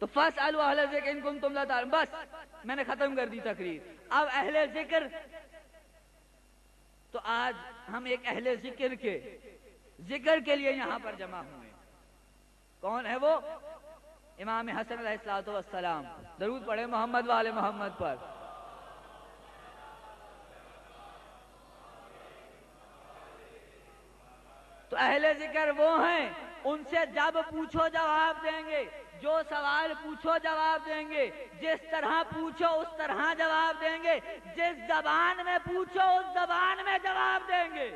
تو فاسألوا اہل ذکر ان کنتم لا تعلمون، بس میں نے ختم کر دی تقریر۔ اب اہل ذکر، تو آج ہم ایک اہل ذکر کے ذکر کے لیے یہاں پر جمع ہوئے۔ کون ہے وہ؟ امام حسن علیہ السلام۔ درود پڑھے محمد والے محمد پر۔ تو اہل ذکر وہ ہیں، ان سے جب پوچھو جواب دیں گے، جو سوال پوچھو جواب دیں گے، جس طرح پوچھو اس طرح جواب دیں گے، جس زبان میں پوچھو اس زبان میں جواب دیں گے۔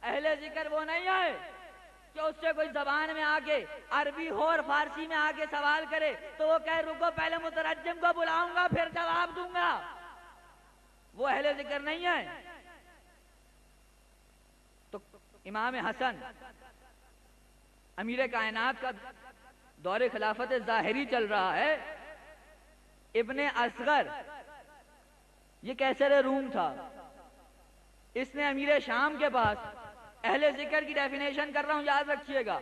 اہل ذکر وہ نہیں ہے کہ اس سے کوئی زبان میں آگے عربی ہو اور فارسی میں آگے سوال کرے تو وہ کہے رکو پہلے مترجم کو بلاؤں گا پھر جواب دوں گا۔ وہ اہل ذکر نہیں ہے۔ تو امام حسن امیر کائنات کا دور خلافت ظاہری چل رہا ہے۔ ابن اصغر یہ کیسر روم تھا، اس نے امیر شام کے پاس، اہل ذکر کی ڈیفینیشن کر رہا ہوں یاد رکھیے گا،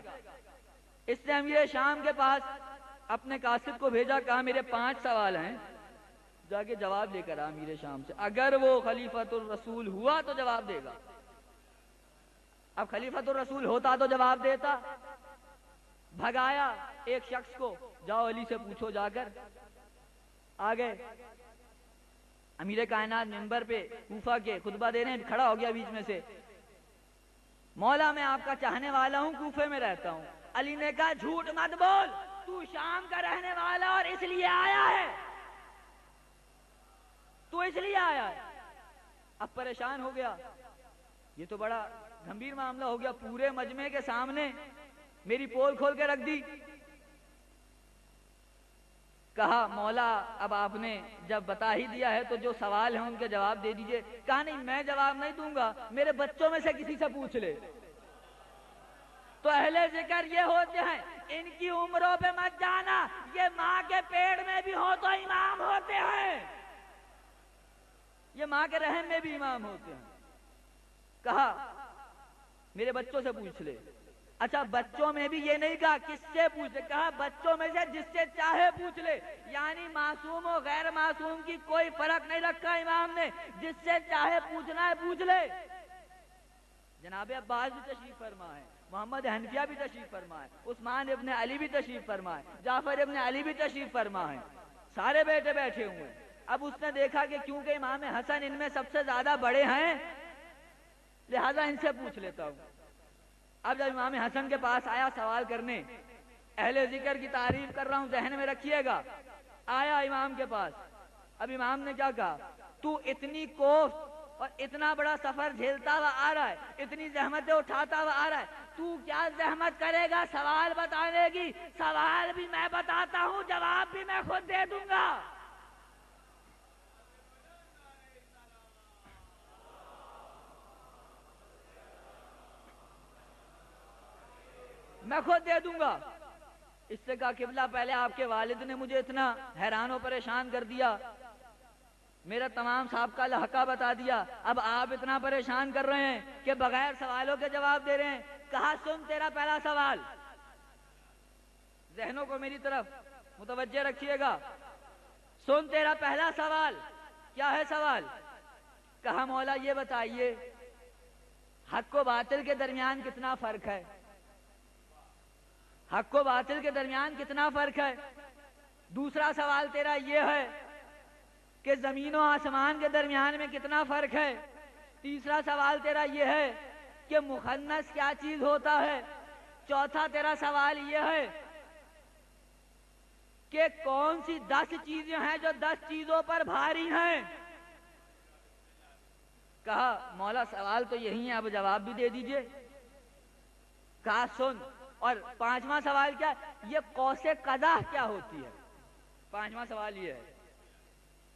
اس نے امیر شام کے پاس اپنے قاصد کو بھیجا، کہا میرے 5 سوال ہیں، جا کے جواب لے کر آ امیر شام سے، اگر وہ خلیفۃ الرسول ہوا تو جواب دے گا۔ اب خلیفۃ الرسول ہوتا تو جواب دیتا۔ بھگایا ایک شخص کو، جاؤ علی سے پوچھو جا کر۔ آگئے امیر کائنات منبر پہ کوفہ کے خطبہ دے رہے ہیں، کھڑا ہو گیا بیچ میں سے، مولا میں آپ کا چاہنے والا ہوں، کوفے میں رہتا ہوں۔ علی نے کہا جھوٹ مت بول، تو شام کا رہنے والا اور اس لیے آیا ہے، تو اس لیے آیا ہے۔ اب پریشان ہو گیا، یہ تو بڑا گھمبیر معاملہ ہو گیا، پورے مجمع کے سامنے میری پول کھول کے رکھ دی۔ کہا مولا اب آپ نے جب بتا ہی دیا ہے تو جو سوال ہیں ان کے جواب دے دیجئے۔ کہا نہیں میں جواب نہیں دوں گا، میرے بچوں میں سے کسی سے پوچھ لے۔ تو اہل ذکر یہ ہوتے ہیں، ان کی عمروں پہ مت جانا، یہ ماں کے پیڑ میں بھی ہو تو امام ہوتے ہیں، یہ ماں کے رحم میں بھی امام ہوتے ہیں۔ کہا میرے بچوں سے پوچھ لے۔ اچھا بچوں میں بھی یہ نہیں کہا کس سے پوچھ لے، کہا بچوں میں سے جس سے چاہے پوچھ لے، یعنی معصوم و غیر معصوم کی کوئی فرق نہیں رکھا امام نے، جس سے چاہے پوچھنا ہے پوچھ لے۔ جناب عباس بھی تشریف فرما ہے، محمد حنفیہ بھی تشریف فرما ہے، عثمان ابن علی بھی تشریف فرما ہے، جعفر ابن علی بھی تشریف فرما ہے، سارے بیٹے بیٹھے ہوئے۔ اب اس نے دیکھا کہ کیونکہ امام حسن ان میں سب سے زیادہ بڑے ہیں لہذا ان سے پوچھ لیتا ہوں۔ اب جب امام حسن کے پاس آیا سوال کرنے، اہل ذکر کی تعریف کر رہا ہوں ذہن میں رکھیے گا، آیا امام کے پاس، اب امام نے کیا کہا، تو اتنی کوفت اور اتنا بڑا سفر جھیلتا ہوا آ رہا ہے، اتنی زحمتیں اٹھاتا ہوا آ رہا ہے، تو کیا زحمت کرے گا سوال بتانے کی؟ سوال بھی میں بتاتا ہوں، جواب بھی میں خود دے دوں گا۔ میں خود دے دوں گا۔ اس سے کہا قبلہ پہلے آپ کے والد نے مجھے اتنا حیران و پریشان کر دیا، میرا تمام سابقہ لحقہ بتا دیا، اب آپ اتنا پریشان کر رہے ہیں کہ بغیر سوالوں کے جواب دے رہے ہیں۔ کہا سن تیرا پہلا سوال، ذہنوں کو میری طرف متوجہ رکھیے گا، سن تیرا پہلا سوال کیا ہے سوال؟ کہا مولا یہ بتائیے حق و باطل کے درمیان کتنا فرق ہے؟ حق و باطل کے درمیان کتنا فرق ہے؟ دوسرا سوال تیرا یہ ہے کہ زمین و آسمان کے درمیان میں کتنا فرق ہے؟ تیسرا سوال تیرا یہ ہے کہ مخنث کیا چیز ہوتا ہے؟ چوتھا تیرا سوال یہ ہے کہ کون سی 10 چیزیں ہیں جو 10 چیزوں پر بھاری ہیں؟ کہا مولا سوال تو یہی ہے، اب جواب بھی دے دیجئے۔ کہا سن، اور 5واں سوال کیا؟ یہ قوس قزح کیا ہوتی ہے؟ 5واں سوال یہ ہے۔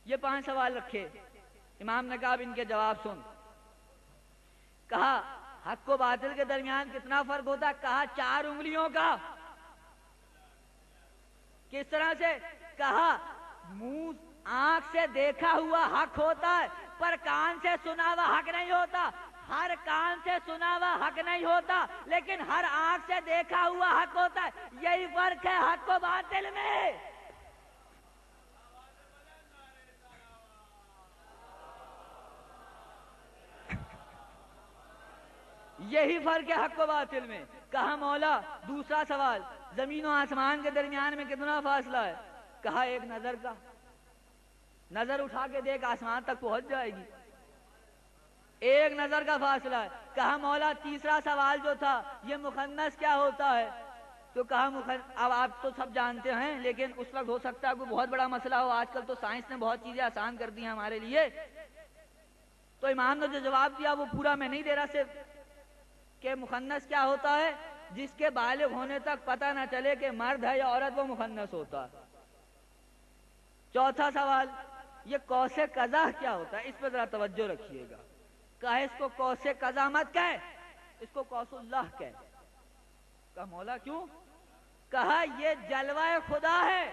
یہ 5 سوال رکھے، امام نے کہا اب ان کے جواب سن۔ کہا حق و باطل کے درمیان کتنا فرق ہوتا ہے؟ کہا 4 انگلیوں کا۔ کس طرح سے؟ کہا منہ آنکھ سے دیکھا ہوا حق ہوتا ہے پر کان سے سنا ہوا حق نہیں ہوتا۔ ہر کان سے سنا ہوا حق نہیں ہوتا، لیکن ہر آنکھ سے دیکھا ہوا حق ہوتا ہے۔ یہی فرق ہے حق و باطل میں۔ یہی فرق ہے حق و باطل میں۔ کہا مولا دوسرا سوال، زمین و آسمان کے درمیان میں کتنا فاصلہ ہے؟ کہا ایک نظر کا، نظر اٹھا کے دیکھ آسمان تک پہنچ جائے گی، ایک نظر کا فاصلہ ہے۔ کہا مولا تیسرا سوال جو تھا یہ مخنث کیا ہوتا ہے؟ تو کہا اب آپ تو سب جانتے ہیں، لیکن اس وقت ہو سکتا ہے کوئی بہت بڑا مسئلہ ہو، آج کل تو سائنس نے بہت چیزیں آسان کر دی ہیں ہمارے لیے۔ تو امام نے جو جواب دیا وہ پورا میں نہیں دے رہا، صرف کہ مخنث کیا ہوتا ہے؟ جس کے بالغ ہونے تک پتہ نہ چلے کہ مرد ہے یا عورت، وہ مخنث ہوتا ہے۔ چوتھا سوال، یہ قوس قزح کیا ہوتا ہے؟ اس پہ ذرا توجہ رکھیے گا۔ کہا اس کو قوس قزح مت کہے، اس کو قوس اللہ کہے۔ کہا مولا کیوں؟ کہا یہ جلوہ خدا ہے۔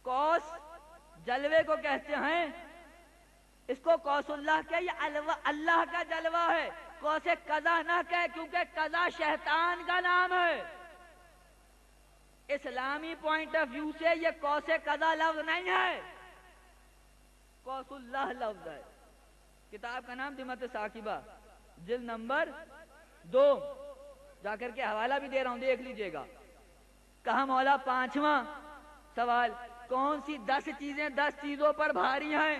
قوس جلوے کو کہتے ہیں، اس کو قوس اللہ کہے، یہ اللہ کا جلوہ ہے۔ قوس قزح نہ کہے، کیونکہ قزح شیطان کا نام ہے۔ اسلامی پوائنٹ آف ویو سے یہ قوس قزح لفظ نہیں ہے، قوس اللہ لفظ ہے۔ کتاب کا نام دمت ثاقبہ، جلد نمبر 2، جا کر کے حوالہ بھی دے رہا ہوں، دیکھ لیجئے گا۔ کہا مولا پانچواں سوال، کون سی 10 چیزیں 10 چیزوں پر بھاری ہیں؟